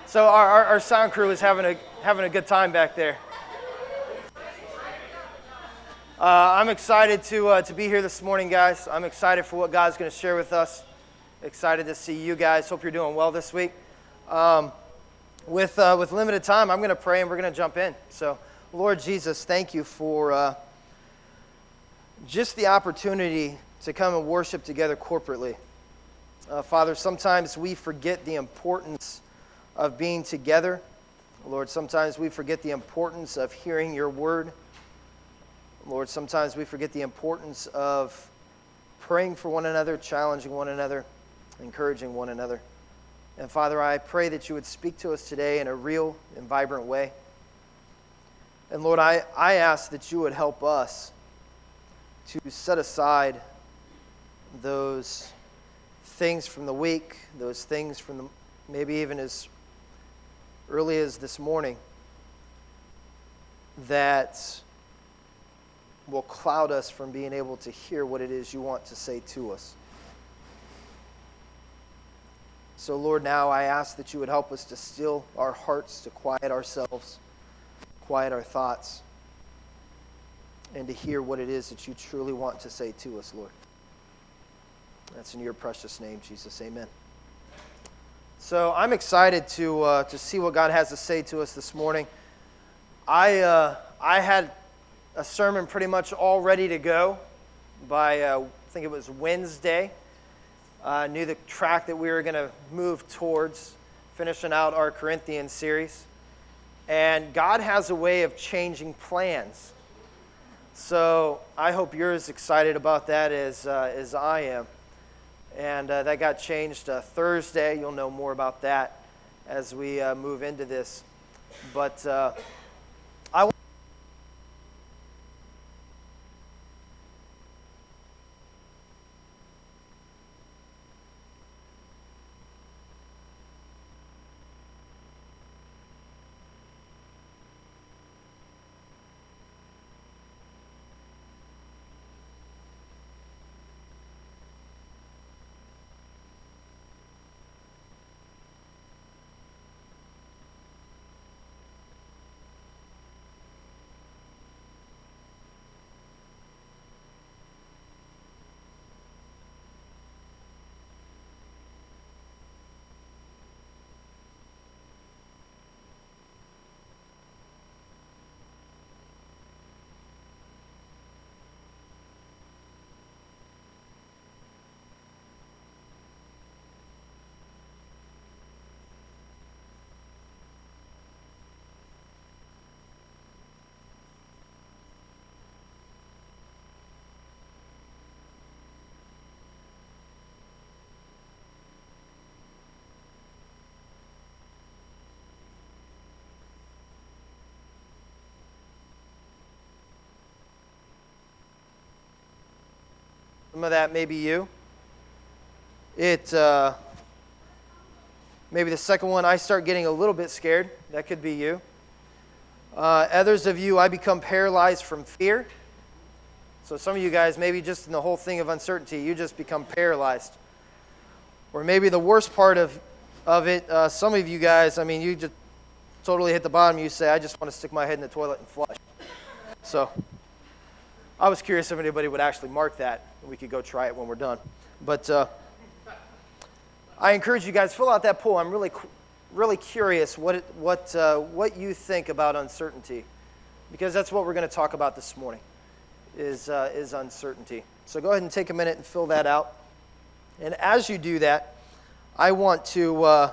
So our sound crew is having a good time back there. I'm excited to be here this morning, guys. I'm excited for what God's going to share with us. Excited to see you guys. Hope you're doing well this week. With limited time, I'm going to pray and we're going to jump in. So, Lord Jesus, thank you for just the opportunity to come and worship together corporately. Father, sometimes we forget the importance of being together. Lord, sometimes we forget the importance of hearing your word. Lord, sometimes we forget the importance of praying for one another, challenging one another, encouraging one another. And Father, I pray that you would speak to us today in a real and vibrant way. And Lord, I ask that you would help us to set aside those things from the week, those things from the, maybe even as early as this morning, that will cloud us from being able to hear what it is you want to say to us. So Lord, now I ask that you would help us to still our hearts, to quiet ourselves, quiet our thoughts, and to hear what it is that you truly want to say to us, Lord. That's in your precious name, Jesus. Amen. So I'm excited to see what God has to say to us this morning. I had a sermon pretty much all ready to go by, I think it was Wednesday. I knew the track that we were going to move towards, finishing out our Corinthians series. And God has a way of changing plans. So I hope you're as excited about that as I am. And that got changed Thursday. You'll know more about that as we move into this. But I some of that may be you. Maybe the second one, I start getting a little bit scared. That could be you. Others of you, I become paralyzed from fear. So some of you guys, maybe just in the whole thing of uncertainty, you just become paralyzed. Or maybe the worst part of it, some of you guys, I mean, you just totally hit the bottom. You say, I just want to stick my head in the toilet and flush. So I was curious if anybody would actually mark that. We could go try it when we're done. But I encourage you guys, fill out that poll. I'm really curious what you think about uncertainty, because that's what we're going to talk about this morning, is uncertainty. So go ahead and take a minute and fill that out. And as you do that, I want to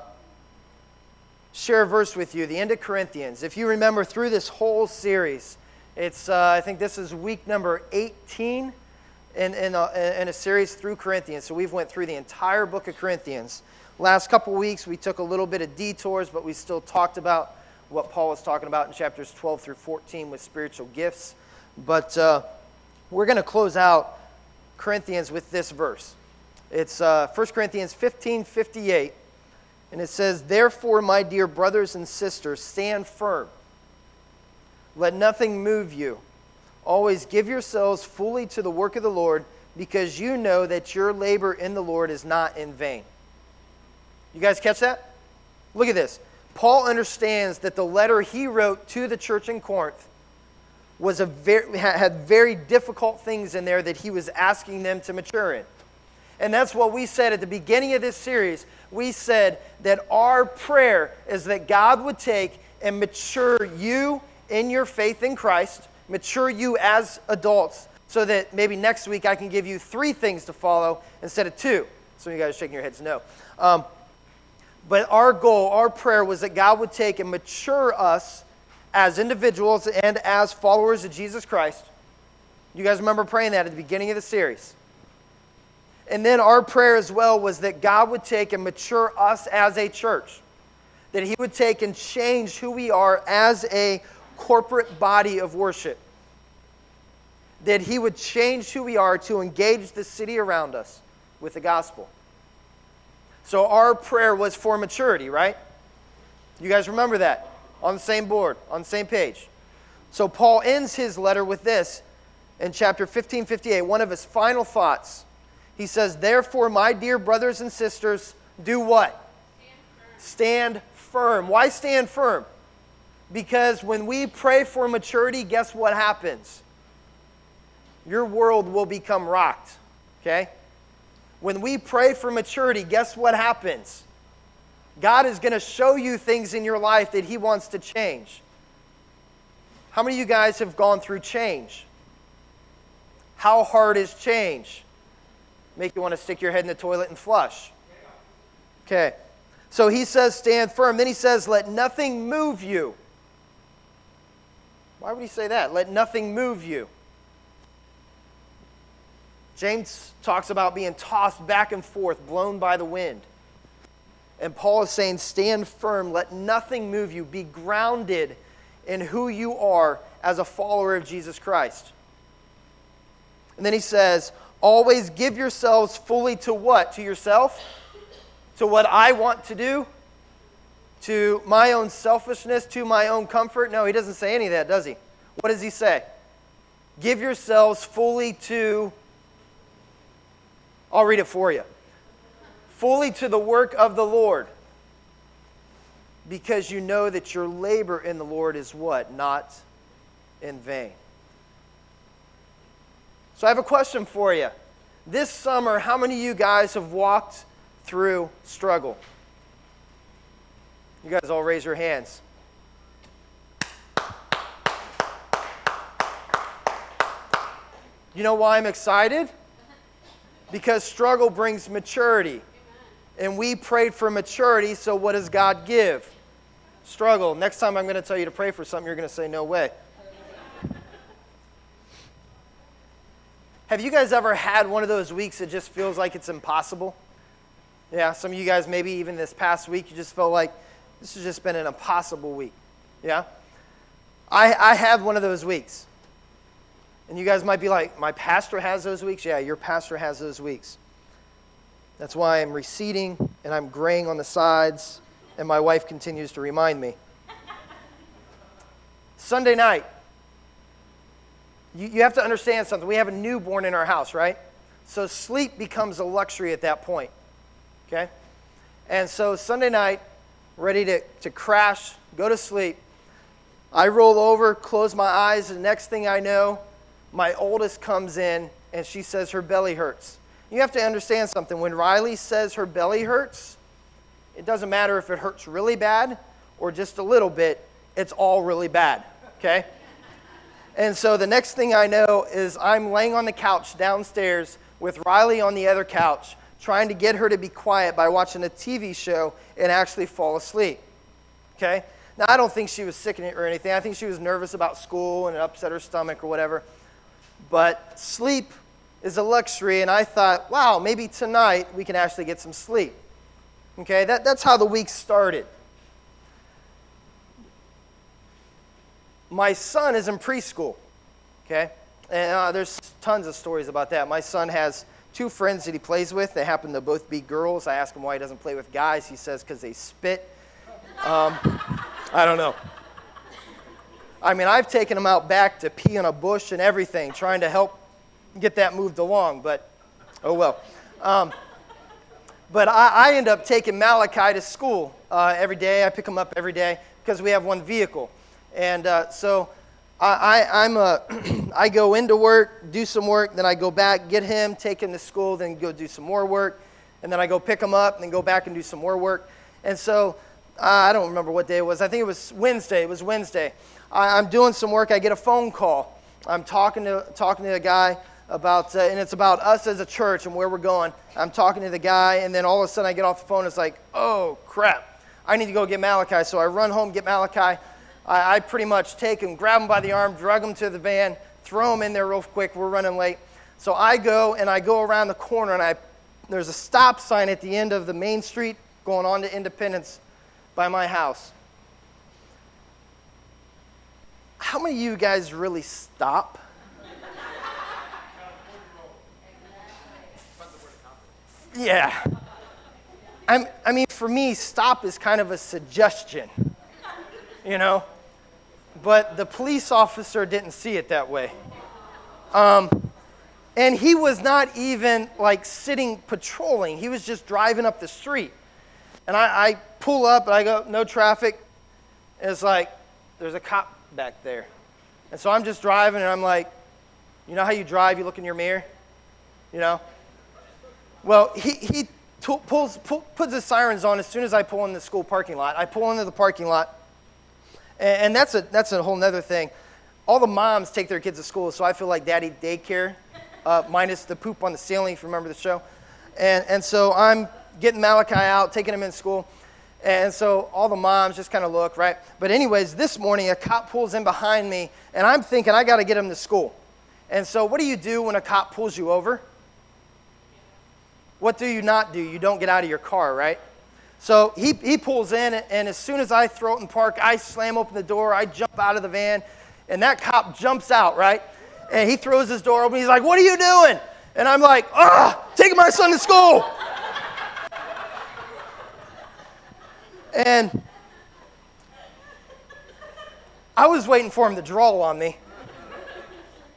share a verse with you, the end of Corinthians. If you remember through this whole series, it's I think this is week number 18 in a series through Corinthians. So we've went through the entire book of Corinthians. Last couple weeks we took a little bit of detours, but we still talked about what Paul was talking about in chapters 12 through 14 with spiritual gifts. But we're going to close out Corinthians with this verse. It's 1 Corinthians 15:58, and it says, "Therefore, my dear brothers and sisters, stand firm. Let nothing move you. Always give yourselves fully to the work of the Lord, because you know that your labor in the Lord is not in vain." You guys catch that? Look at this. Paul understands that the letter he wrote to the church in Corinth had very difficult things in there that he was asking them to mature in. And that's what we said at the beginning of this series. We said that our prayer is that God would take and mature you in your faith in Christ, mature you as adults, so that maybe next week I can give you 3 things to follow instead of 2. Some of you guys are shaking your heads no. But our goal, our prayer was that God would take and mature us as individuals and as followers of Jesus Christ. You guys remember praying that at the beginning of the series. And then our prayer as well was that God would take and mature us as a church. That He would take and change who we are as a corporate body of worship. That He would change who we are to engage the city around us with the gospel. So our prayer was for maturity, right? You guys remember that? On the same board, on the same page. So Paul ends his letter with this in chapter 15:58, one of his final thoughts. He says, "Therefore, my dear brothers and sisters, do what? Stand firm." Why stand firm? Because when we pray for maturity, guess what happens? Your world will become rocked, okay? When we pray for maturity, guess what happens? God is going to show you things in your life that He wants to change. How many of you guys have gone through change? How hard is change? Make you want to stick your head in the toilet and flush. Okay. So he says, stand firm. Then he says, let nothing move you. Why would he say that? Let nothing move you. James talks about being tossed back and forth, blown by the wind. And Paul is saying, stand firm, let nothing move you. Be grounded in who you are as a follower of Jesus Christ. And then he says, always give yourselves fully to what? To yourself? To what I want to do? To my own selfishness? To my own comfort? No, he doesn't say any of that, does he? What does he say? Give yourselves fully to... I'll read it for you. Fully to the work of the Lord, because you know that your labor in the Lord is what? Not in vain. So I have a question for you. This summer, how many of you guys have walked through struggle? You guys all raise your hands. You know why I'm excited? Because struggle brings maturity. And we prayed for maturity, so what does God give? Struggle. Next time I'm going to tell you to pray for something, you're going to say, no way. Have you guys ever had one of those weeks that just feels like it's impossible? Yeah, some of you guys, maybe even this past week, you just felt like this has just been an impossible week. Yeah? I had one of those weeks. And you guys might be like, my pastor has those weeks? Yeah, your pastor has those weeks. That's why I'm receding and I'm graying on the sides, and my wife continues to remind me. Sunday night, you have to understand something. We have a newborn in our house, right? So sleep becomes a luxury at that point, okay? And so Sunday night, ready to crash, go to sleep. I roll over, close my eyes, and the next thing I know, my oldest comes in and she says her belly hurts. You have to understand something. When Riley says her belly hurts, it doesn't matter if it hurts really bad or just a little bit, it's all really bad, okay? And so the next thing I know is I'm laying on the couch downstairs with Riley on the other couch, trying to get her to be quiet by watching a TV show and actually fall asleep, okay? Now, I don't think she was sick or anything. I think she was nervous about school and it upset her stomach or whatever. But sleep is a luxury, and I thought, wow, maybe tonight we can actually get some sleep. Okay, that's how the week started. My son is in preschool, okay? And there's tons of stories about that. My son has 2 friends that he plays with. They happen to both be girls. I ask him why he doesn't play with guys. He says because they spit. I don't know. I mean, I've taken him out back to pee in a bush and everything, trying to help get that moved along, but oh well. But I end up taking Malachi to school every day. I pick them up every day because we have one vehicle. And so I go into work, do some work, then I go back, get him, take him to school, then go do some more work. And then I go pick him up and then go back and do some more work. And so I don't remember what day it was. I think it was Wednesday. It was Wednesday. I'm doing some work. I get a phone call. I'm talking to a guy about, and it's about us as a church and where we're going. I'm talking to the guy, and then all of a sudden I get off the phone. It's like, oh, crap. I need to go get Malachi. So I run home, get Malachi. I pretty much take him, grab him by the arm, drug him to the van, throw him in there real quick. We're running late. So I go around the corner, and there's a stop sign at the end of the main street going on to Independence by my house. How many of you guys really stop? Yeah. I mean, for me, stop is kind of a suggestion, you know? But the police officer didn't see it that way. And he was not even, like, sitting patrolling. He was just driving up the street. And I pull up, and I go, no traffic. And it's like, there's a cop back there. And so I'm just driving, and I'm like, you know how you drive, you look in your mirror? You know? Well, he puts his sirens on as soon as I pull in the school parking lot. I pull into the parking lot, and that's a whole nother thing. All the moms take their kids to school, so I feel like daddy daycare, minus the poop on the ceiling, if you remember the show. And so I'm getting Malachi out, taking him in school. And so all the moms just kind of look, right? But anyways, this morning a cop pulls in behind me, and I'm thinking I got to get him to school. And so what do you do when a cop pulls you over? What do you not do? You don't get out of your car, right? So he pulls in, and as soon as I throw it in park, I slam open the door, I jump out of the van, and that cop jumps out, right? And he throws his door open. He's like, what are you doing? And I'm like, taking my son to school. And I was waiting for him to draw on me.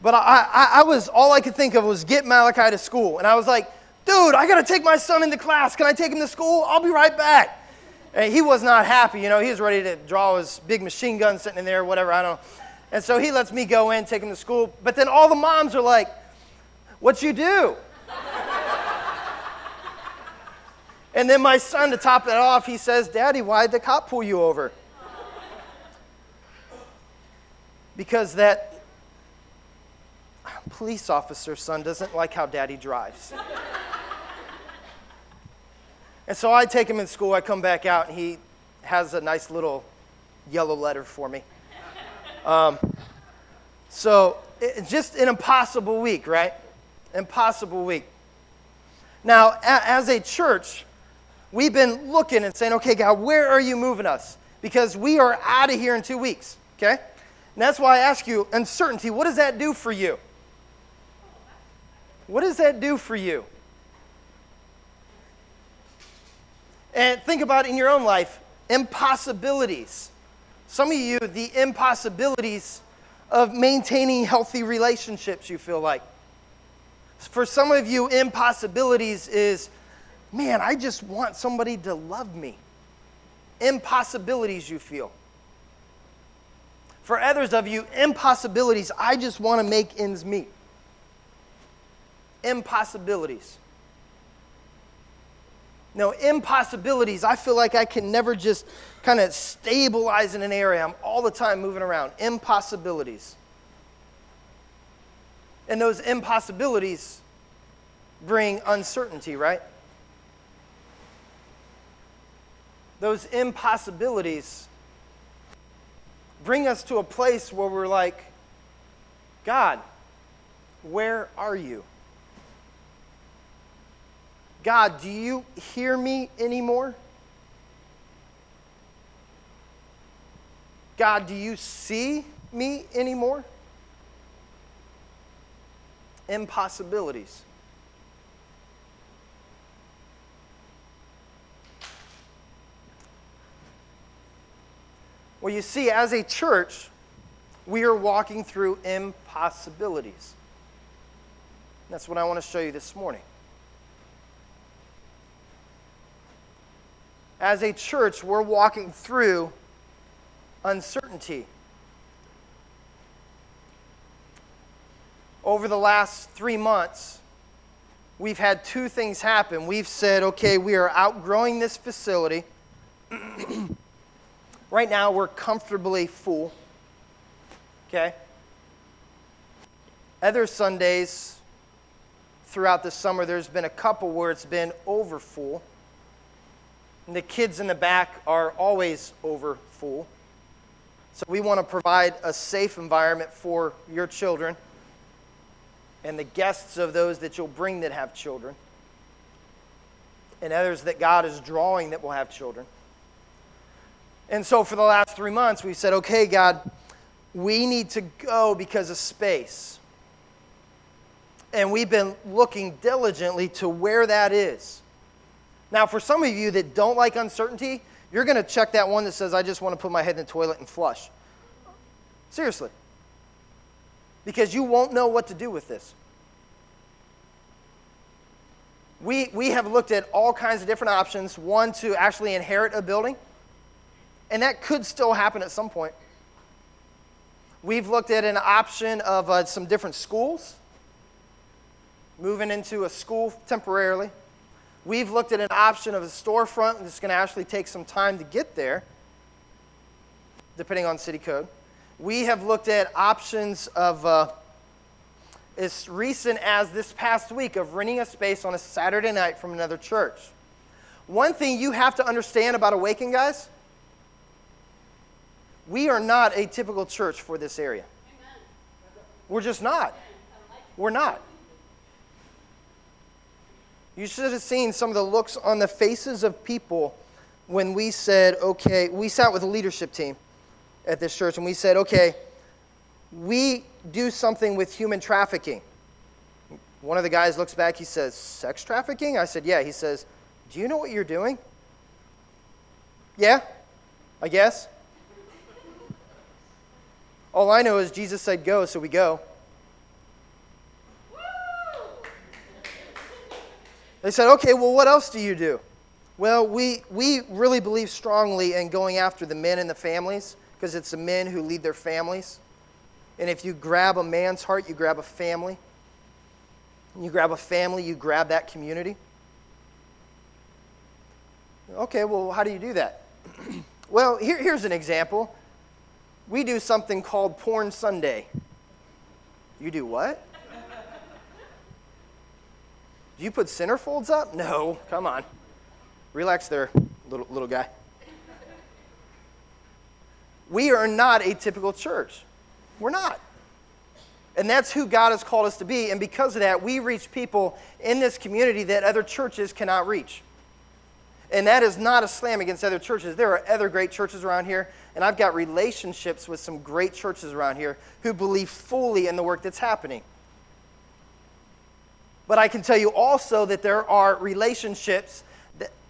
But I was, all I could think of was get Malachi to school. And I was like, dude, I got to take my son into class. Can I take him to school? I'll be right back. And he was not happy. You know, he was ready to draw his big machine gun sitting in there or whatever. I don't know. And so he lets me go in, take him to school. But then all the moms are like, what'd you do? And then my son, to top that off, he says, Daddy, why'd the cop pull you over? Because that police officer's son doesn't like how Daddy drives. And so I take him in school. I come back out, and he has a nice little yellow letter for me. So just an impossible week, right? Impossible week. Now, as a church, we've been looking and saying, okay, God, where are you moving us? Because we are out of here in 2 weeks, okay? And that's why I ask you, uncertainty, what does that do for you? What does that do for you? And think about it in your own life, impossibilities. Some of you, the impossibilities of maintaining healthy relationships, you feel like. For some of you, impossibilities is, man, I just want somebody to love me. Impossibilities you feel. For others of you, impossibilities, I just want to make ends meet. Impossibilities. No, impossibilities, I feel like I can never just kind of stabilize in an area. I'm all the time moving around. Impossibilities. And those impossibilities bring uncertainty, right? Those impossibilities bring us to a place where we're like, God, where are you? God, do you hear me anymore? God, do you see me anymore? Impossibilities. Well, you see, as a church, we are walking through impossibilities. That's what I want to show you this morning. as a church, we're walking through uncertainty. Over the last 3 months, we've had two things happen. We've said, okay, we are outgrowing this facility. Right now, we're comfortably full. Okay? Other Sundays throughout the summer, there's been a couple where it's been over full. And the kids in the back are always over full. So we want to provide a safe environment for your children and the guests of those that you'll bring that have children, and others that God is drawing that will have children. And so for the last 3 months, we've said, okay, God, we need to go because of space. And we've been looking diligently to where that is. Now, for some of you that don't like uncertainty, you're going to check that one that says, I just want to put my head in the toilet and flush. Seriously. Because you won't know what to do with this. We have looked at all kinds of different options. One, to actually inherit a building. And that could still happen at some point. We've looked at an option of some different schools. Moving into a school temporarily. We've looked at an option of a storefront that's going to actually take some time to get there, depending on city code. We have looked at options of, as recent as this past week, of renting a space on a Saturday night from another church. One thing you have to understand about Awaken, guys, we are not a typical church for this area. Amen. We're just not. We're not. You should have seen some of the looks on the faces of people when we said, okay, we sat with the leadership team at this church and we said, okay, we do something with human trafficking. One of the guys looks back, he says, sex trafficking? I said, yeah. He says, do you know what you're doing? Yeah, I guess. All I know is Jesus said go, so we go. They said, okay, well, what else do you do? Well, we really believe strongly in going after the men and the families, because it's the men who lead their families. And if you grab a man's heart, you grab a family. And you grab a family, you grab that community. Okay, well, how do you do that? Well, here's an example. We do something called Porn Sunday. You do what? Do you put centerfolds up? No, come on. Relax there, little guy. We are not a typical church. We're not. And that's who God has called us to be. And because of that, we reach people in this community that other churches cannot reach. And that is not a slam against other churches. There are other great churches around here. And I've got relationships with some great churches around here who believe fully in the work that's happening. But I can tell you also that there are relationships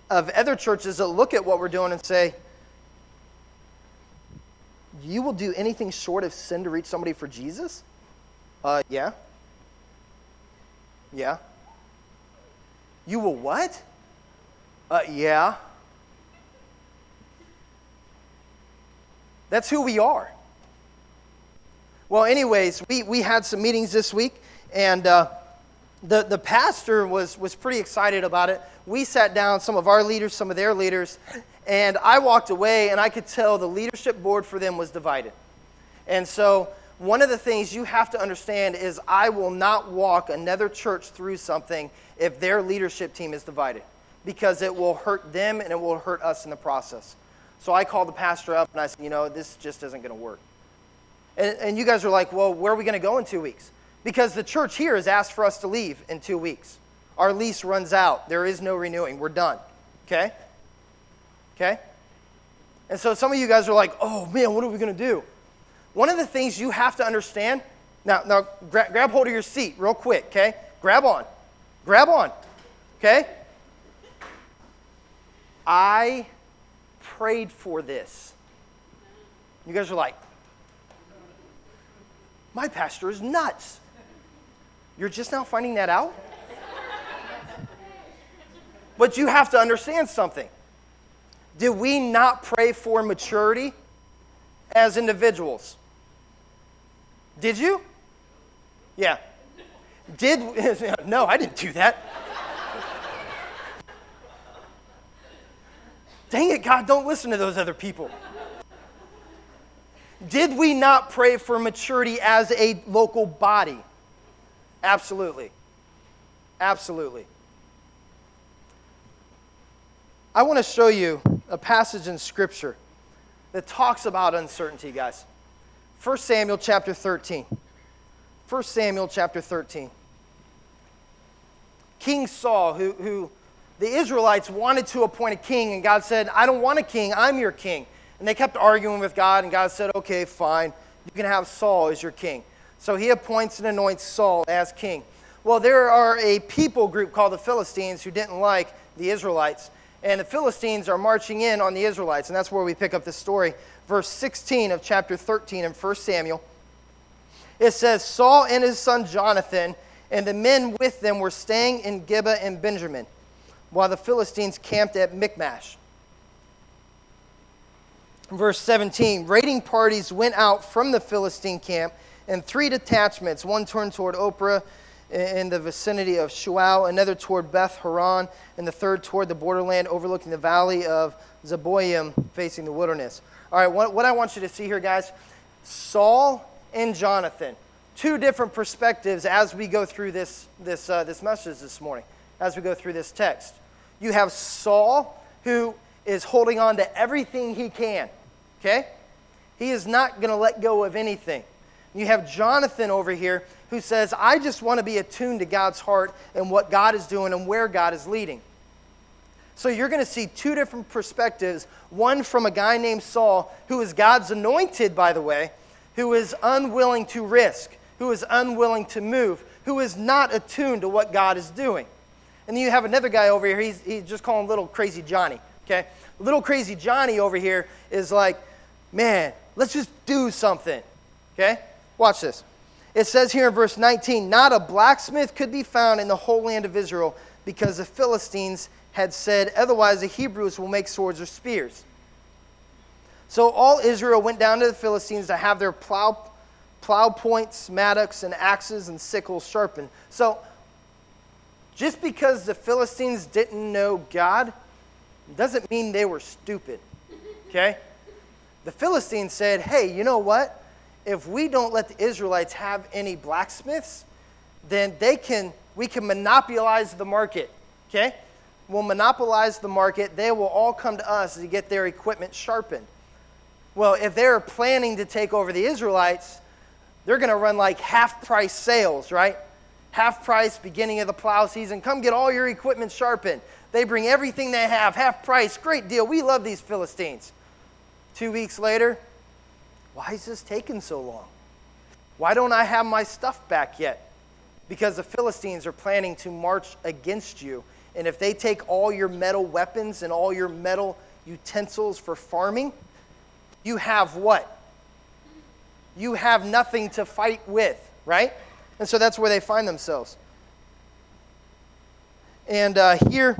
of other churches that look at what we're doing and say, you will do anything short of sin to reach somebody for Jesus? Yeah. Yeah. You will what? Yeah. That's who we are. Well, anyways, we had some meetings this week, and the pastor was pretty excited about it. We sat down, some of our leaders, some of their leaders, and I walked away, and I could tell the leadership board for them was divided. And so one of the things you have to understand is I will not walk another church through something if their leadership team is divided, because it will hurt them and it will hurt us in the process. So I called the pastor up, and I said, this just isn't going to work. And you guys are like, well, where are we going to go in 2 weeks? Because the church here has asked for us to leave in 2 weeks. Our lease runs out. There is no renewing. We're done. Okay? Okay? And so some of you guys are like, oh, man, what are we going to do? One of the things you have to understand, now grab hold of your seat real quick, okay? Grab on. Grab on. Okay? I prayed for this. You guys are like, my pastor is nuts. You're just now finding that out? But you have to understand something. Did we not pray for maturity as individuals? Did you? Yeah. No, I didn't do that. Dang it, God, don't listen to those other people. Did we not pray for maturity as a local body? Absolutely. Absolutely. I want to show you a passage in Scripture that talks about uncertainty, guys. 1 Samuel chapter 13. 1 Samuel chapter 13. King Saul, who the Israelites wanted to appoint a king, and God said, I don't want a king, I'm your king. And they kept arguing with God, and God said, okay, fine, you can have Saul as your king. So he appoints and anoints Saul as king. Well, there are a people group called the Philistines who didn't like the Israelites, and the Philistines are marching in on the Israelites, and that's where we pick up this story. Verse 16 of chapter 13 in 1 Samuel. It says, Saul and his son Jonathan and the men with them were staying in Gibeah and Benjamin, while the Philistines camped at Michmash. Verse 17, raiding parties went out from the Philistine camp, and 3 detachments, one turned toward Ophrah in the vicinity of Shual, another toward Beth Horon, and the third toward the borderland overlooking the valley of Zeboim, facing the wilderness. All right, what I want you to see here, guys, Saul and Jonathan, 2 different perspectives as we go through this message this morning, as we go through this text. You have Saul, who is holding on to everything he can, okay? He is not going to let go of anything. You have Jonathan over here who says, I just want to be attuned to God's heart and what God is doing and where God is leading. So you're going to see 2 different perspectives, one from a guy named Saul, who is God's anointed, by the way, who is unwilling to risk, who is unwilling to move, who is not attuned to what God is doing. And then you have another guy over here, he's just calling little crazy Johnny, okay? Little crazy Johnny over here is like, man, let's just do something, okay? Watch this. It says here in verse 19, not a blacksmith could be found in the whole land of Israel because the Philistines had said, otherwise the Hebrews will make swords or spears. So all Israel went down to the Philistines to have their plow points, mattocks, and axes and sickles sharpened. So just because the Philistines didn't know God doesn't mean they were stupid, okay? The Philistines said, hey, you know what? If we don't let the Israelites have any blacksmiths, then we can monopolize the market, okay? We'll monopolize the market. They will all come to us to get their equipment sharpened. Well, if they're planning to take over the Israelites, they're going to run like half-price sales, right? Half price, beginning of the plow season. Come get all your equipment sharpened. They bring everything they have, half price. Great deal. We love these Philistines. 2 weeks later, why is this taking so long? Why don't I have my stuff back yet? Because the Philistines are planning to march against you. And if they take all your metal weapons and all your metal utensils for farming, you have what? You have nothing to fight with, right? And so that's where they find themselves. And here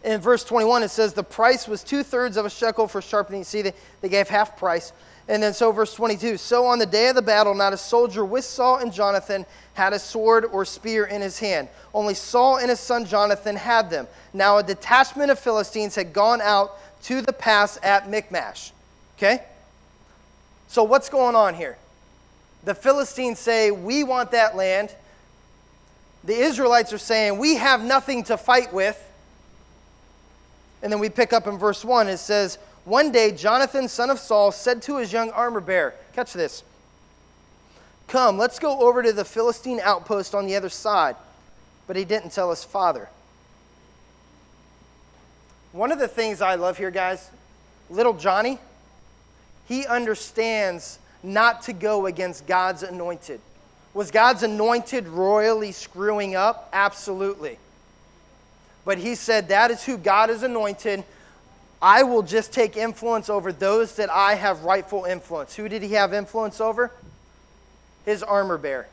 in verse 21, it says the price was 2/3 of a shekel for sharpening. See, they gave half price. And then so verse 22, so on the day of the battle, not a soldier with Saul and Jonathan had a sword or spear in his hand. Only Saul and his son Jonathan had them. Now a detachment of Philistines had gone out to the pass at Michmash. Okay? So what's going on here? The Philistines say, we want that land. The Israelites are saying, we have nothing to fight with. And then we pick up in verse 1, it says, one day Jonathan, son of Saul, said to his young armor bearer, catch this, come, let's go over to the Philistine outpost on the other side. But he didn't tell his father. One of the things I love here, guys, little Johnny, he understands not to go against God's anointed. Was God's anointed royally screwing up? Absolutely. But he said, that is who God has anointed. I will just take influence over those that I have rightful influence. Who did he have influence over? His armor bearer.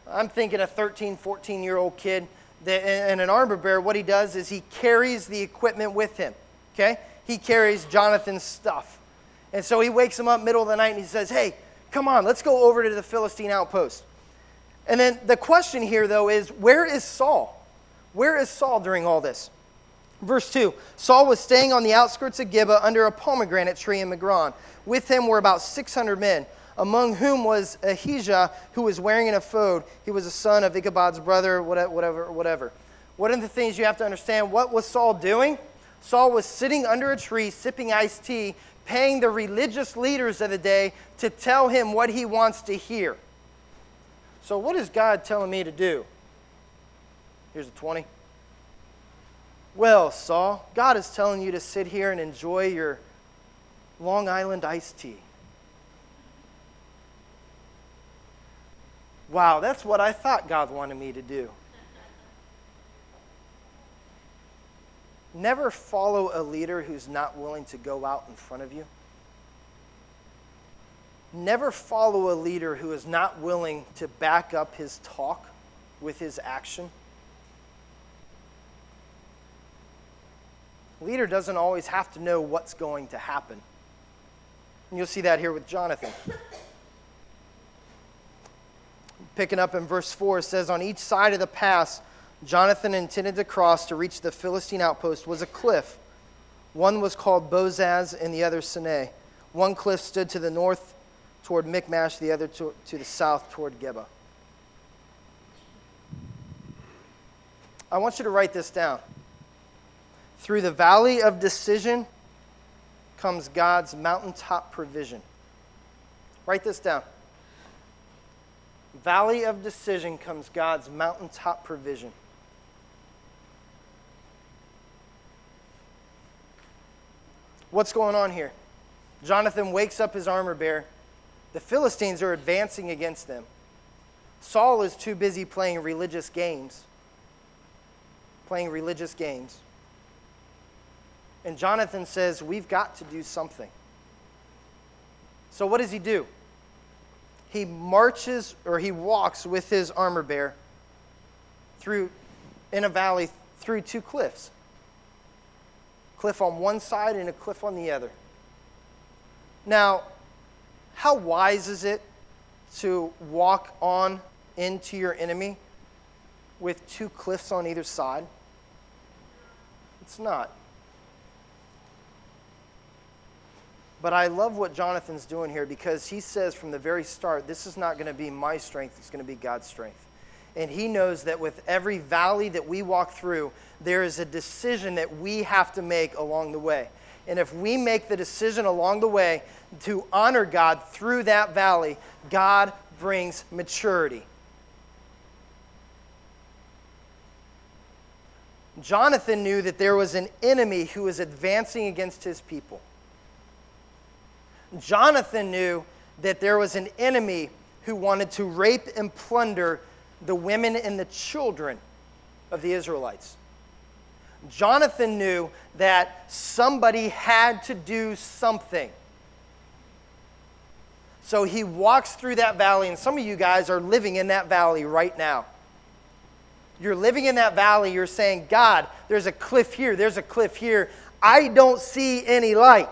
I'm thinking a 13, 14-year-old kid. And an armor bearer, what he does is he carries the equipment with him. Okay? he carries Jonathan's stuff. And so he wakes him up middle of the night and he says, hey, come on, let's go over to the Philistine outpost. And then the question here, though, is where is Saul? Where is Saul during all this? Verse 2, Saul was staying on the outskirts of Gibeah under a pomegranate tree in Migron. With him were about 600 men, among whom was Ahijah, who was wearing an ephod. He was a son of Ichabod's brother, whatever. One of the things you have to understand, what was Saul doing? Saul was sitting under a tree, sipping iced tea, paying the religious leaders of the day to tell him what he wants to hear. So what is God telling me to do? Here's a 20. Well, Saul, God is telling you to sit here and enjoy your Long Island iced tea. Wow, that's what I thought God wanted me to do. Never follow a leader who's not willing to go out in front of you. Never follow a leader who is not willing to back up his talk with his action. Leader doesn't always have to know what's going to happen. And you'll see that here with Jonathan. Picking up in verse 4, it says, on each side of the pass Jonathan intended to cross to reach the Philistine outpost was a cliff. One was called Bozaz and the other Sinai. One cliff stood to the north toward Michmash, the other to the south toward Geba. I want you to write this down. Through the valley of decision comes God's mountaintop provision. Write this down. Valley of decision comes God's mountaintop provision. What's going on here? Jonathan wakes up his armor bearer. The Philistines are advancing against them. Saul is too busy playing religious games. And Jonathan says, we've got to do something. So what does he do? He marches, or he walks with his armor bearer in a valley through two cliffs. Cliff on one side and a cliff on the other. Now, how wise is it to walk on into your enemy with two cliffs on either side? It's not. But I love what Jonathan's doing here because he says from the very start, this is not going to be my strength, it's going to be God's strength. And he knows that with every valley that we walk through, there is a decision that we have to make along the way. And if we make the decision along the way to honor God through that valley, God brings maturity. Jonathan knew that there was an enemy who was advancing against his people. Jonathan knew that there was an enemy who wanted to rape and plunder the women and the children of the Israelites. Jonathan knew that somebody had to do something. So he walks through that valley, and some of you guys are living in that valley right now. You're living in that valley, you're saying, God, there's a cliff here, there's a cliff here. I don't see any light.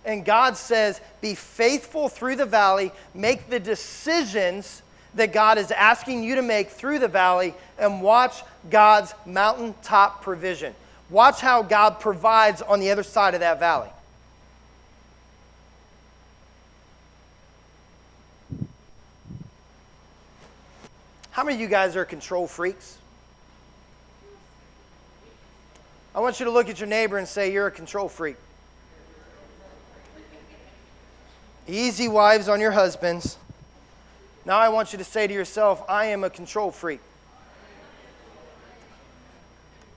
And God says, be faithful through the valley, make the decisions that God is asking you to make through the valley, and watch God's mountaintop provision. Watch how God provides on the other side of that valley. How many of you guys are control freaks? I want you to look at your neighbor and say, you're a control freak. Easy wives on your husbands. Now I want you to say to yourself, I am a control freak.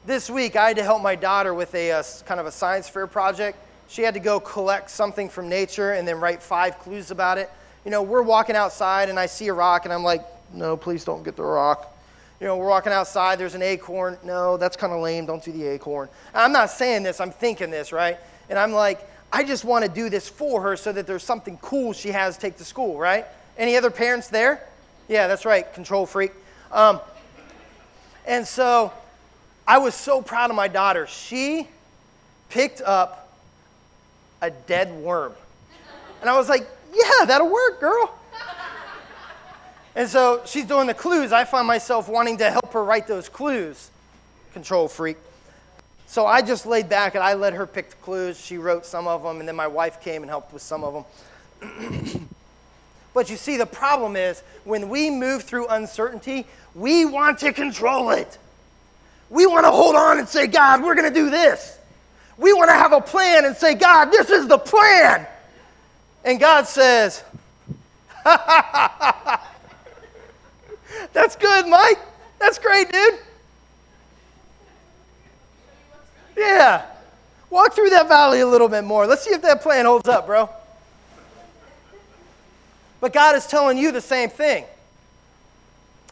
This week I had to help my daughter with a kind of a science fair project. She had to go collect something from nature and then write 5 clues about it. You know, we're walking outside and I see a rock and I'm like, no, please don't get the rock. You know, we're walking outside, there's an acorn. No, that's kind of lame, don't do the acorn. I'm not saying this, I'm thinking this, right? And I'm like, I just want to do this for her so that there's something cool she has to take to school, right? Any other parents there? Yeah, that's right, control freak. And so I was so proud of my daughter. She picked up a dead worm. And I was like, yeah, that'll work, girl. And so she's doing the clues. I find myself wanting to help her write those clues. Control freak. So I just laid back and I let her pick the clues. She wrote some of them, and then my wife came and helped with some of them. But you see, the problem is when we move through uncertainty, we want to control it. We want to hold on and say, God, we're going to do this. We want to have a plan and say, God, this is the plan. And God says, that's good, Mike. That's great, dude. Yeah. Walk through that valley a little bit more. Let's see if that plan holds up, bro. But God is telling you the same thing.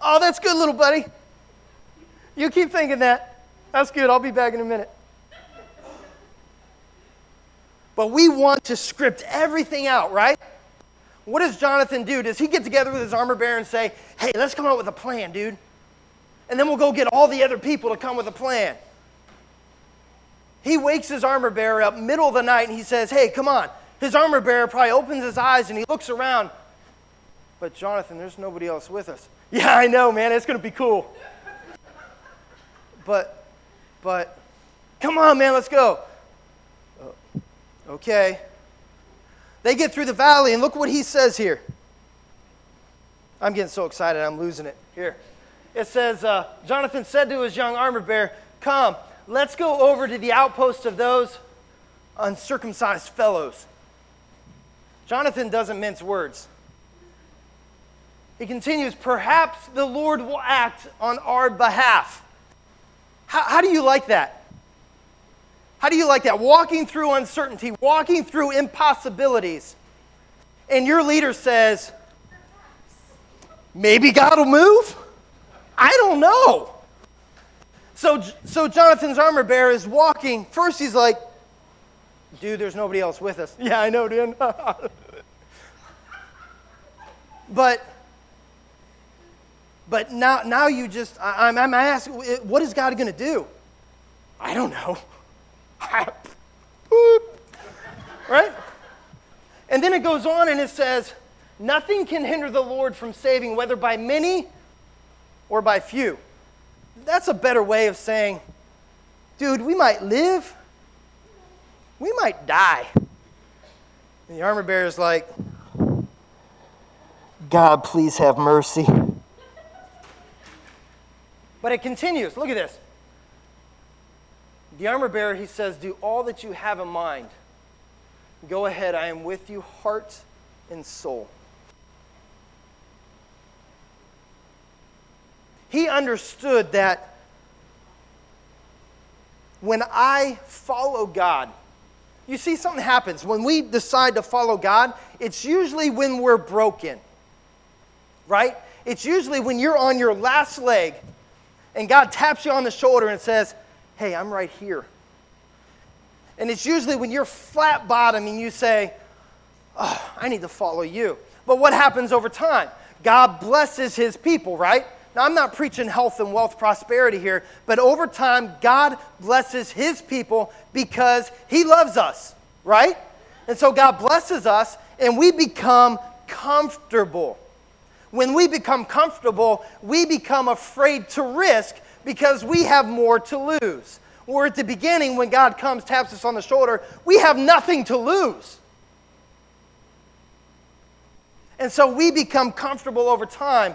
Oh, that's good, little buddy. You keep thinking that. That's good. I'll be back in a minute. But we want to script everything out, right? What does Jonathan do? Does he get together with his armor bearer and say, hey, let's come up with a plan, dude? And then we'll go get all the other people to come with a plan. He wakes his armor bearer up middle of the night and he says, hey, come on. His armor bearer probably opens his eyes and he looks around. But Jonathan, there's nobody else with us. Yeah, I know, man. It's going to be cool. But, come on, man, let's go. Okay. They get through the valley, and look what he says here. I'm getting so excited, I'm losing it. Here. It says, Jonathan said to his young armor bearer, come, let's go over to the outpost of those uncircumcised fellows. Jonathan doesn't mince words. He continues, perhaps the Lord will act on our behalf. How do you like that? How do you like that? Walking through uncertainty, walking through impossibilities. And your leader says, maybe God will move? I don't know. So Jonathan's armor bearer is walking. First he's like, dude, there's nobody else with us. Yeah, I know, dude. But now you just, I'm asking, what is God going to do? I don't know. Right? And then it goes on and it says, nothing can hinder the Lord from saving, whether by many or by few. That's a better way of saying, dude, we might live, we might die. And the armor bearer is like, God, please have mercy. But it continues. Look at this. The armor bearer, he says, do all that you have in mind. Go ahead, I am with you, heart and soul. He understood that when I follow God, you see, something happens. When we decide to follow God, it's usually when we're broken, right? It's usually when you're on your last leg and God taps you on the shoulder and says, hey, I'm right here. And it's usually when you're flat bottom and you say, oh, I need to follow you. But what happens over time? God blesses his people, right? Now, I'm not preaching health and wealth prosperity here, but over time, God blesses his people because he loves us, right? And so God blesses us and we become comfortable. When we become comfortable, we become afraid to risk because we have more to lose. Where at the beginning, when God comes, taps us on the shoulder, we have nothing to lose. And so we become comfortable over time.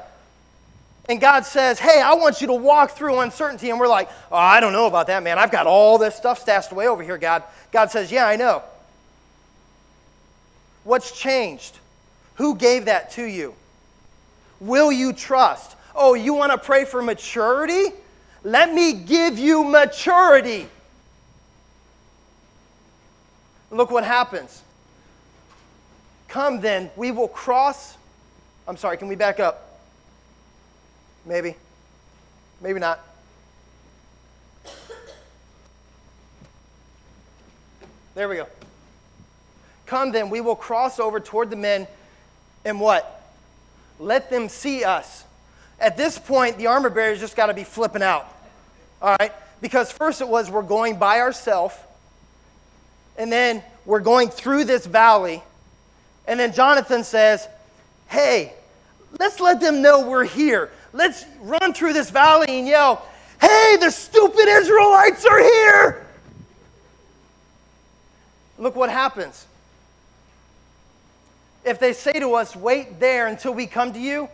And God says, hey, I want you to walk through uncertainty. And we're like, oh, I don't know about that, man. I've got all this stuff stashed away over here, God. God says, yeah, I know. What's changed? Who gave that to you? Will you trust? Oh, you want to pray for maturity? Let me give you maturity. Look what happens. Come then, we will cross. I'm sorry, can we back up? Maybe. Maybe not. There we go. Come then, we will cross over toward the men and what? Let them see us. At this point, the armor bearer's just got to be flipping out. All right? Because first it was we're going by ourselves. And then we're going through this valley. And then Jonathan says, hey, let's let them know we're here. Let's run through this valley and yell, hey, the stupid Israelites are here. Look what happens. If they say to us, wait there until we come to you,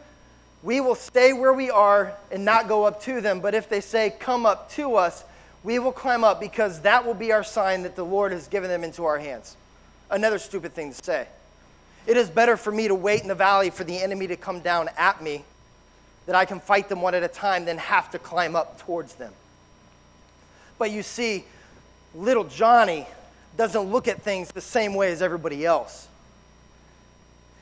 we will stay where we are and not go up to them. But if they say, come up to us, we will climb up, because that will be our sign that the Lord has given them into our hands. Another stupid thing to say. It is better for me to wait in the valley for the enemy to come down at me, that I can fight them one at a time, than have to climb up towards them. But you see, little Johnny doesn't look at things the same way as everybody else.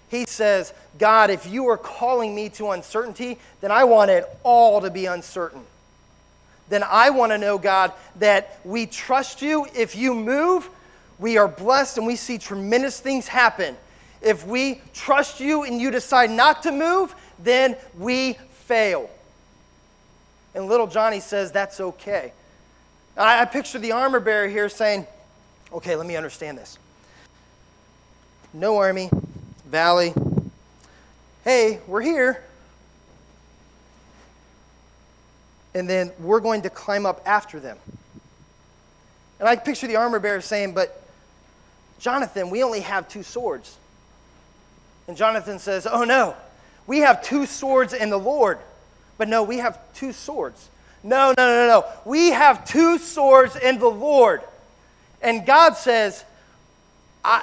He says, God, if you are calling me to uncertainty, then I want it all to be uncertain. Then I want to know, God, that we trust you. If you move, we are blessed and we see tremendous things happen. If we trust you and you decide not to move, then we fail. And little Johnny says, that's okay. I picture the armor bearer here saying, okay, let me understand this. No army, valley. Hey, we're here. And then we're going to climb up after them. And I picture the armor bearer saying, but Jonathan, we only have 2 swords. And Jonathan says, oh no, we have 2 swords in the Lord. But no, we have 2 swords. No. We have 2 swords in the Lord. And God says,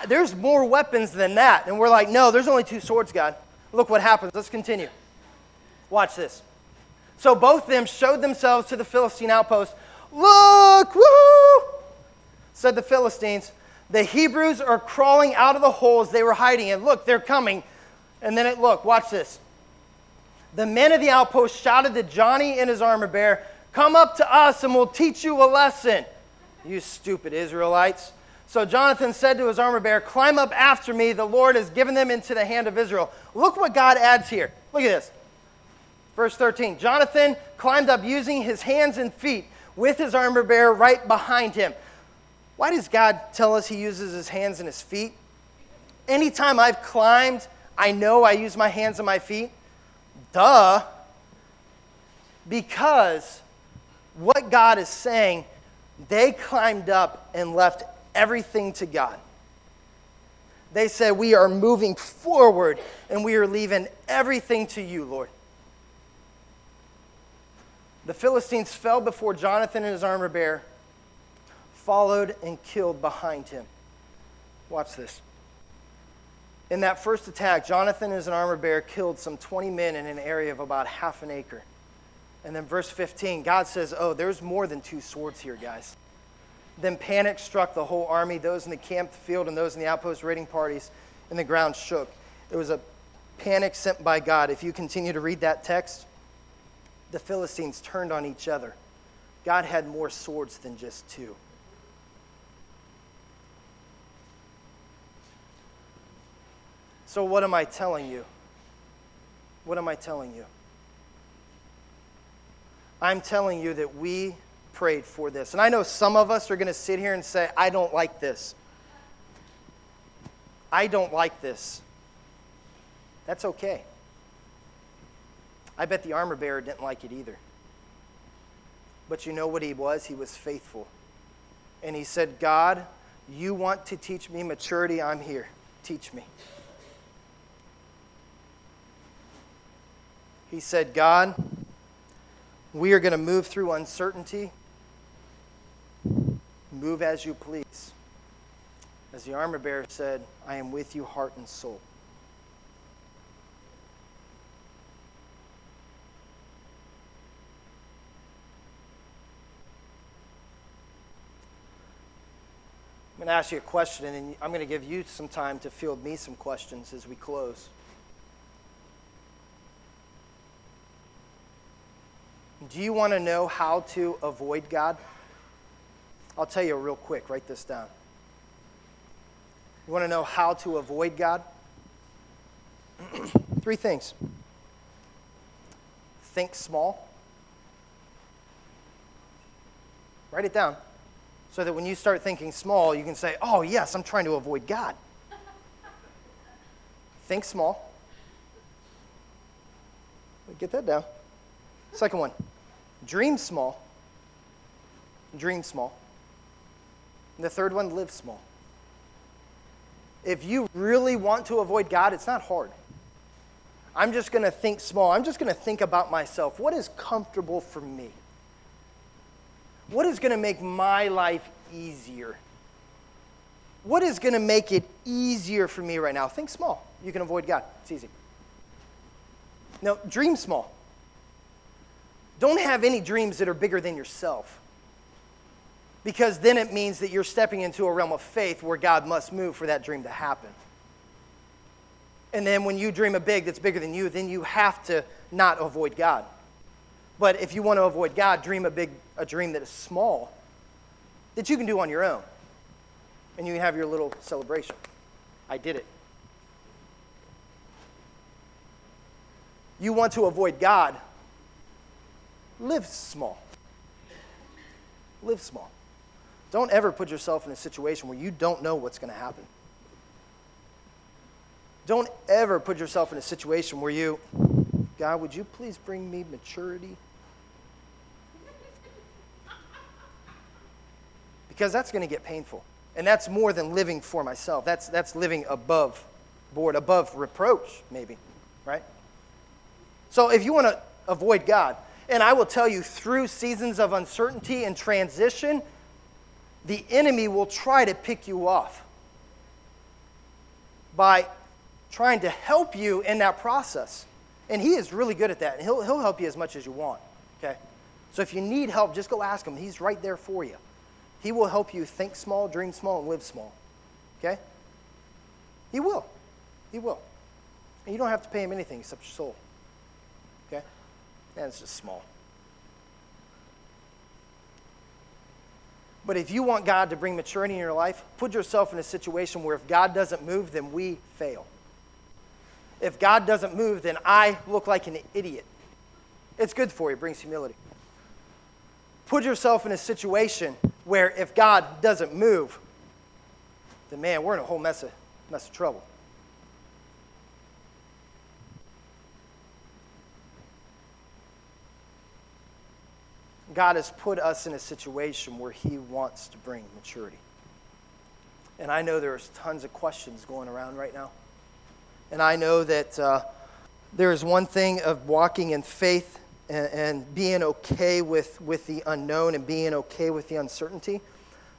there's more weapons than that. And we're like, no, there's only 2 swords, God. Look what happens. Let's continue. Watch this. So both of them showed themselves to the Philistine outpost. Look, woo! Said the Philistines. The Hebrews are crawling out of the holes they were hiding in. Look, they're coming. And then look, watch this. The men of the outpost shouted to Johnny and his armor bearer, come up to us and we'll teach you a lesson. You stupid Israelites. So Jonathan said to his armor bearer, climb up after me. The Lord has given them into the hand of Israel. Look what God adds here. Look at this. Verse 13. Jonathan climbed up using his hands and feet with his armor bearer right behind him. Why does God tell us he uses his hands and his feet? Anytime I've climbed, I know I use my hands and my feet. Duh. Because what God is saying, they climbed up and left everything to God. They said, we are moving forward and we are leaving everything to you, Lord. The Philistines fell before Jonathan and his armor bearer, followed and killed behind him. Watch this. In that first attack, Jonathan and his armor bearer killed some 20 men in an area of about half an acre. And then verse 15, God says, oh, there's more than 2 swords here, guys. Then panic struck the whole army, those in the camp, the field, and those in the outpost raiding parties, and the ground shook. It was a panic sent by God. If you continue to read that text, the Philistines turned on each other. God had more swords than just 2. So what am I telling you? What am I telling you? I'm telling you that we prayed for this. And I know some of us are going to sit here and say, I don't like this. I don't like this. That's okay. I bet the armor bearer didn't like it either. But you know what he was? He was faithful. And he said, God, you want to teach me maturity? I'm here. Teach me. He said, God, we are going to move through uncertainty. Move as you please. As the armor bearer said, I am with you, heart and soul. I'm going to ask you a question, and then I'm going to give you some time to field me some questions as we close. Do you want to know how to avoid God? I'll tell you real quick. Write this down. You want to know how to avoid God? 3 things. Think small. Write it down. so that when you start thinking small, you can say, oh, yes, I'm trying to avoid God. Think small. Get that down. Second one, dream small. Dream small. And the third one, live small. If you really want to avoid God, it's not hard. I'm just going to think small. I'm just going to think about myself. What is comfortable for me? What is going to make my life easier? What is going to make it easier for me right now? Think small. You can avoid God. It's easy. Now, dream small. Don't have any dreams that are bigger than yourself. Because then it means that you're stepping into a realm of faith where God must move for that dream to happen. And then when you dream a big that's bigger than you, then you have to not avoid God. But if you want to avoid God, dream a dream that is small, that you can do on your own. And you can have your little celebration. I did it. You want to avoid God, live small. Live small. Don't ever put yourself in a situation where you don't know what's going to happen. Don't ever put yourself in a situation where you, God, would you please bring me maturity? Because that's going to get painful. And that's more than living for myself. That's living above board, above reproach, maybe, right? So if you want to avoid God, and I will tell you, through seasons of uncertainty and transition, the enemy will try to pick you off by trying to help you in that process. And he is really good at that. And he'll help you as much as you want, okay? So if you need help, just go ask him. He's right there for you. He will help you think small, dream small, and live small, okay? He will. He will. And you don't have to pay him anything except your soul, okay? And it's just small. But if you want God to bring maturity in your life, put yourself in a situation where if God doesn't move, then we fail. If God doesn't move, then I look like an idiot. It's good for you. It brings humility. Put yourself in a situation where if God doesn't move, then man, we're in a whole mess of trouble. God has put us in a situation where he wants to bring maturity. And I know there's tons of questions going around right now. And I know that there is one thing of walking in faith and being okay with the unknown and being okay with the uncertainty.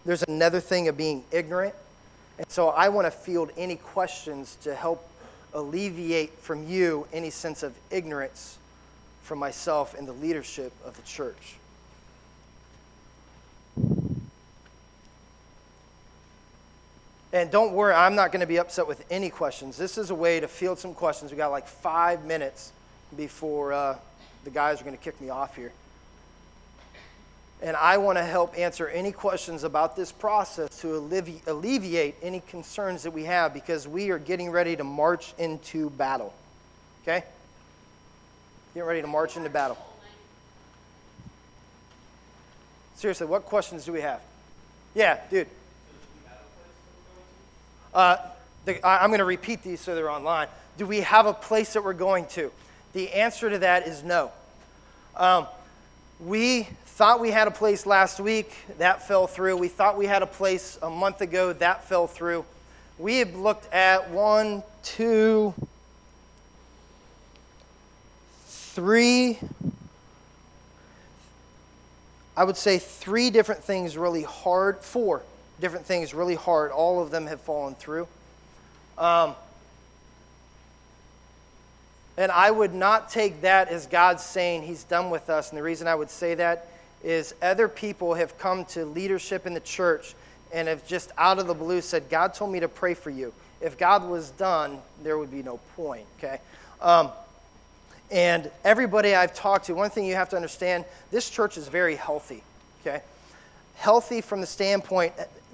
There's another thing of being ignorant. And so I want to field any questions to help alleviate from you any sense of ignorance from myself and the leadership of the church. And don't worry, I'm not going to be upset with any questions. This is a way to field some questions. We got like 5 minutes before the guys are going to kick me off here. And I want to help answer any questions about this process to alleviate any concerns that we have, because we are getting ready to march into battle. Okay? Getting ready to march into battle. Seriously, what questions do we have? Yeah, dude. I'm going to repeat these so they're online. Do we have a place that we're going to? The answer to that is no. We thought we had a place last week. That fell through. We thought we had a place a month ago. That fell through. We have looked at 1, 2, 3, I would say 3 different things really hard, 4 different things really hard. All of them have fallen through. And I would not take that as God saying he's done with us. And the reason I would say that is other people have come to leadership in the church and have just out of the blue said, God told me to pray for you. If God was done, there would be no point, okay? And everybody I've talked to, one thing you have to understand, this church is very healthy, okay? Healthy from the standpoint,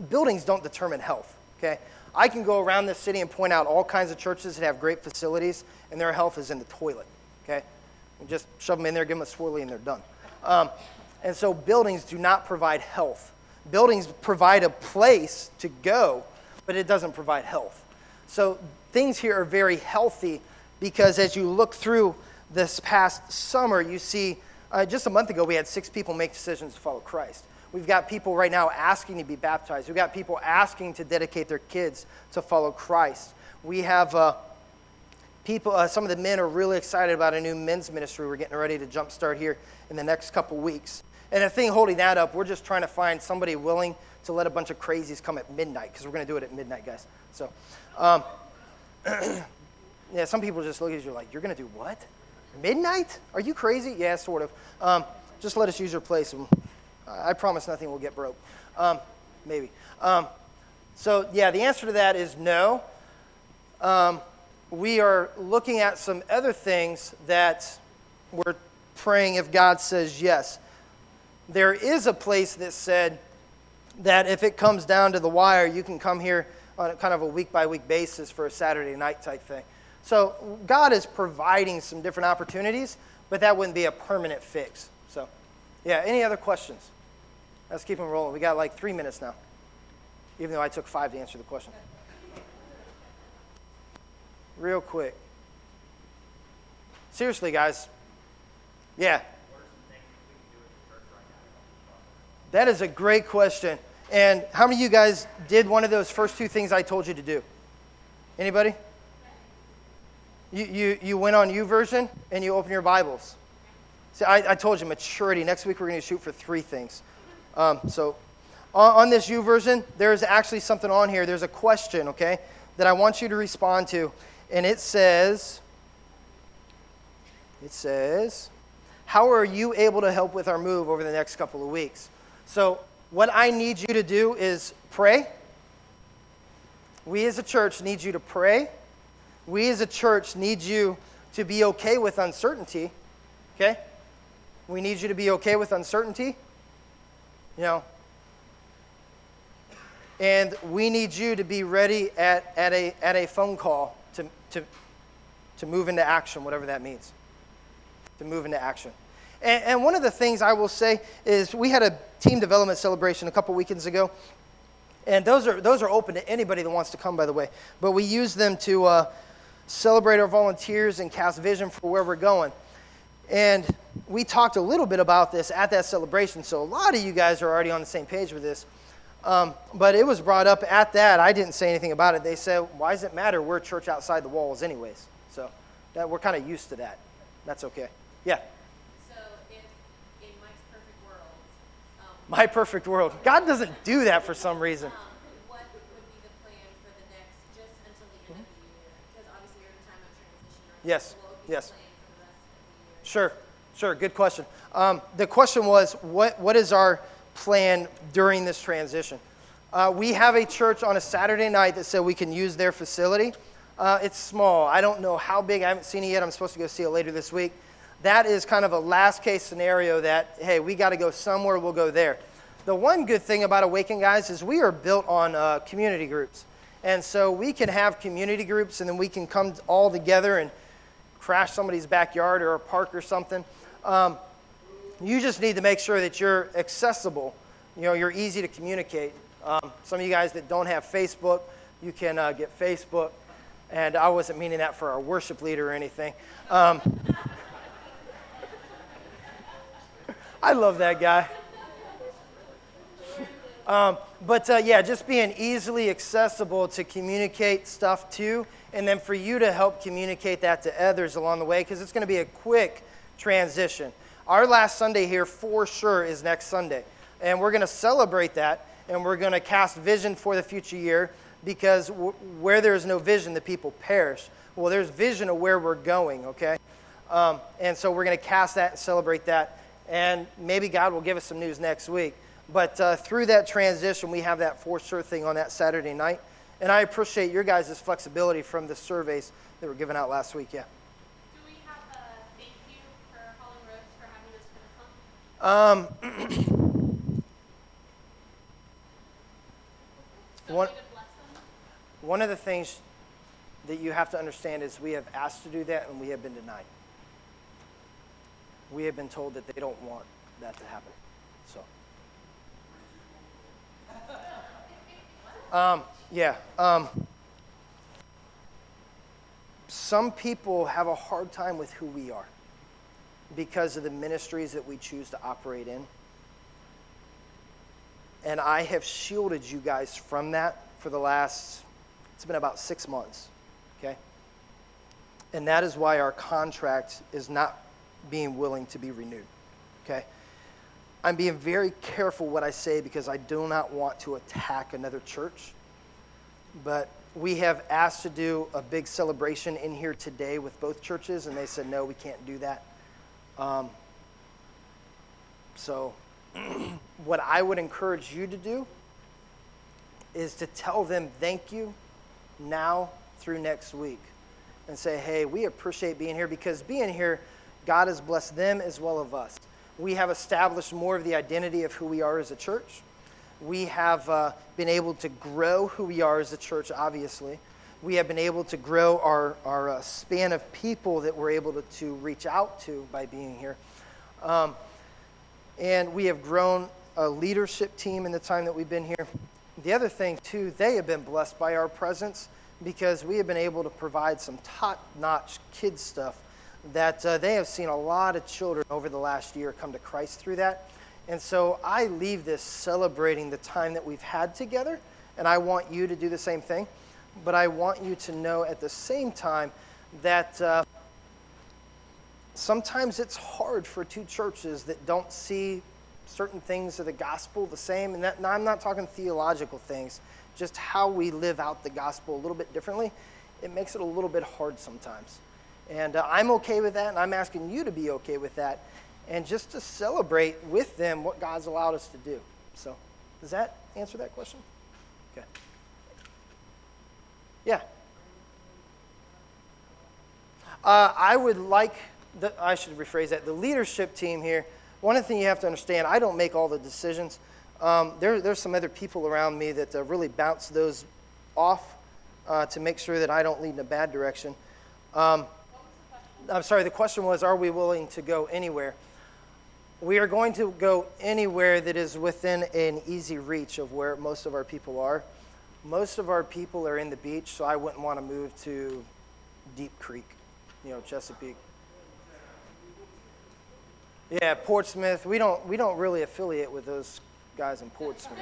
buildings don't determine health, okay? I can go around this city and point out all kinds of churches that have great facilities, and their health is in the toilet, okay? And just shove them in there, give them a swirly, and they're done. And so buildings do not provide health. Buildings provide a place to go, but it doesn't provide health. So things here are very healthy because as you look through this past summer, you see just a month ago we had 6 people make decisions to follow Christ. We've got people right now asking to be baptized. We've got people asking to dedicate their kids to follow Christ. We have people, some of the men are really excited about a new men's ministry we're getting ready to jumpstart here in the next couple weeks. And the thing holding that up, we're just trying to find somebody willing to let a bunch of crazies come at midnight, because we're going to do it at midnight, guys. So, yeah, some people just look at you like, you're going to do what? Midnight? Are you crazy? Yeah, sort of. Just let us use your place, and I promise nothing will get broke. Maybe. So, yeah, the answer to that is no. We are looking at some other things that we're praying if God says yes. There is a place that said that if it comes down to the wire, you can come here on a kind of a week-by-week basis for a Saturday night type thing. So God is providing some different opportunities, but that wouldn't be a permanent fix. So, yeah, any other questions? Let's keep them rolling. We got like 3 minutes now, even though I took 5 to answer the question. Real quick. Seriously, guys. Yeah. That is a great question. And how many of you guys did one of those first 2 things I told you to do? Anybody? You went on YouVersion and you open your Bibles. See, I told you maturity. Next week we're going to shoot for 3 things. So on this YouVersion, there's actually something on here. There's a question, okay, that I want you to respond to. And it says, how are you able to help with our move over the next couple of weeks? So what I need you to do is pray. We as a church need you to pray. We as a church need you to be okay with uncertainty, okay? We need you to be okay with uncertainty, you know. And we need you to be ready at a phone call to move into action, whatever that means, to move into action. And one of the things I will say is we had a team development celebration a couple weekends ago, and those are open to anybody that wants to come, by the way. But we use them to celebrate our volunteers and cast vision for where we're going. And we talked a little bit about this at that celebration, so a lot of you guys are already on the same page with this. But it was brought up at that. I didn't say anything about it. They said, why does it matter? We're a church outside the walls anyways. So that we're kind of used to that. That's okay. Yeah? So if in Mike's perfect world... My perfect world. God doesn't do that for some reason. What would be the plan for the next, just until the end of the year? Because obviously you're in a time of transition. Right? Yes. So what would be Yes. the plan for the rest of the year? Sure. Good question. The question was, what is our plan during this transition? We have a church on a Saturday night that said we can use their facility. It's small. I don't know how big. I haven't seen it yet. I'm supposed to go see it later this week. That is kind of a last case scenario that, hey, we got to go somewhere, we'll go there. The one good thing about Awaken, guys, is we are built on community groups. And so we can have community groups, and then we can come all together and crash somebody's backyard or a park or something. You just need to make sure that you're accessible. You know, you're easy to communicate. Some of you guys that don't have Facebook, you can get Facebook. And I wasn't meaning that for our worship leader or anything. I love that guy. Yeah, just being easily accessible to communicate stuff to, and then for you to help communicate that to others along the way, because it's going to be a quick transition. Our last Sunday here for sure is next Sunday, and we're going to celebrate that, and we're going to cast vision for the future year, because where there is no vision, the people perish. Well, there's vision of where we're going, okay? And so we're going to cast that and celebrate that, and maybe God will give us some news next week. But through that transition, we have that for sure thing on that Saturday night. And I appreciate your guys' flexibility from the surveys that were given out last week, yeah. Do we have a thank you for Holland Roads for having us for the fun? One of the things that you have to understand is we have asked to do that and we have been denied. We have been told that they don't want that to happen. So Yeah. Some people have a hard time with who we are because of the ministries that we choose to operate in. And I have shielded you guys from that for the last, it's been about 6 months, okay? And that is why our contract is not being willing to be renewed, okay? I'm being very careful what I say because I do not want to attack another church. But we have asked to do a big celebration in here today with both churches, and they said, no, we can't do that. So what I would encourage you to do is to tell them thank you now through next week and say, hey, we appreciate being here, because being here, God has blessed them as well as us. We have established more of the identity of who we are as a church. We have been able to grow who we are as a church, obviously. We have been able to grow our span of people that we're able to reach out to by being here. And we have grown a leadership team in the time that we've been here. The other thing, too, they have been blessed by our presence because we have been able to provide some top-notch kids stuff that they have seen a lot of children over the last year come to Christ through that. And so I leave this celebrating the time that we've had together, and I want you to do the same thing. But I want you to know at the same time that sometimes it's hard for two churches that don't see certain things of the gospel the same. And that, now I'm not talking theological things, just how we live out the gospel a little bit differently. It makes it a little bit hard sometimes. And I'm okay with that, and I'm asking you to be okay with that, and just to celebrate with them what God's allowed us to do. So, does that answer that question? Okay. Yeah. I would like, I should rephrase that, the leadership team here, one of the things you have to understand, I don't make all the decisions. There's some other people around me that really bounce those off to make sure that I don't lead in a bad direction. I'm sorry, the question was, are we willing to go anywhere? We are going to go anywhere that is within an easy reach of where most of our people are. Most of our people are in the beach, so I wouldn't want to move to Deep Creek, Chesapeake. Yeah, Portsmouth. We don't really affiliate with those guys in Portsmouth.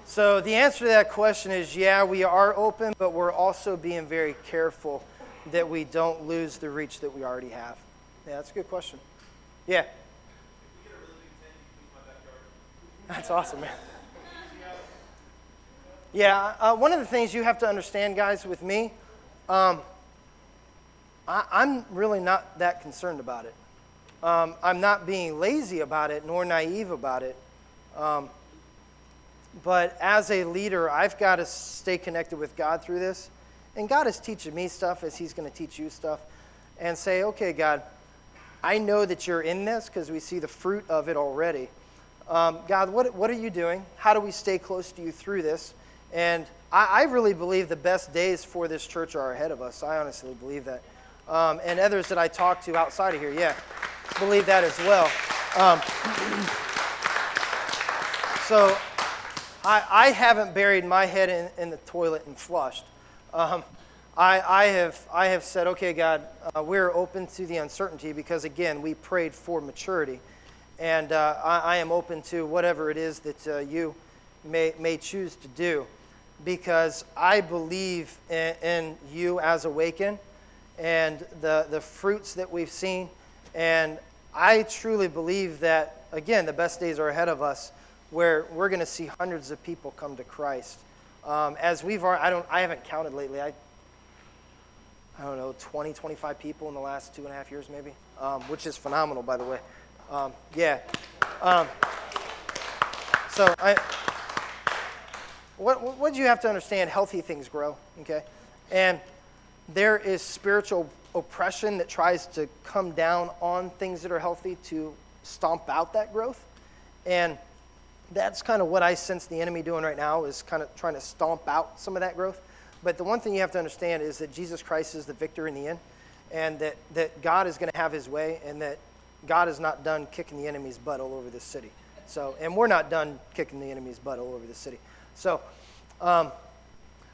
So the answer to that question is, yeah, we are open, but we're also being very careful that we don't lose the reach that we already have. Yeah, that's a good question. Yeah. That's awesome, man. Yeah, one of the things you have to understand, guys, with me, I'm really not that concerned about it. I'm not being lazy about it, nor naive about it. But as a leader, I've got to stay connected with God through this. And God is teaching me stuff as he's going to teach you stuff. And say, okay, God, I know that you're in this because we see the fruit of it already. God, what are you doing? How do we stay close to you through this? And I really believe the best days for this church are ahead of us. I honestly believe that. And others that I talk to outside of here, yeah, believe that as well. So I haven't buried my head in the toilet and flushed. I have said, okay, God, we're open to the uncertainty because, again, we prayed for maturity. And I am open to whatever it is that you may choose to do, because I believe in you as Awaken and the fruits that we've seen. And I truly believe that, again, the best days are ahead of us, where we're going to see hundreds of people come to Christ. As I haven't counted lately. I don't know, 20, 25 people in the last 2.5 years maybe, which is phenomenal, by the way. Yeah. So what you have to understand, healthy things grow, okay? And there is spiritual oppression that tries to come down on things that are healthy to stomp out that growth. And that's kind of what I sense the enemy doing right now, is kind of trying to stomp out some of that growth. But the one thing you have to understand is that Jesus Christ is the victor in the end, and that God is going to have his way, and that God is not done kicking the enemy's butt all over this city. So, and we're not done kicking the enemy's butt all over this city. So,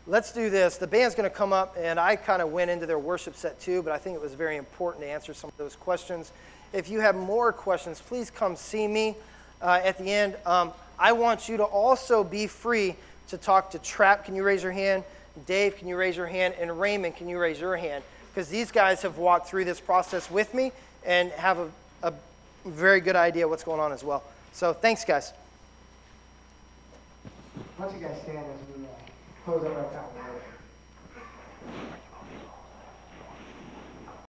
let's do this. The band's going to come up, and I kind of went into their worship set too, but I think it was very important to answer some of those questions. If you have more questions, please come see me at the end. I want you to also be free to talk to Trap. Can you raise your hand? Dave, can you raise your hand? And Raymond, can you raise your hand? Because these guys have walked through this process with me and have a very good idea what's going on as well. So thanks, guys. Why don't you guys stand as we close up our time?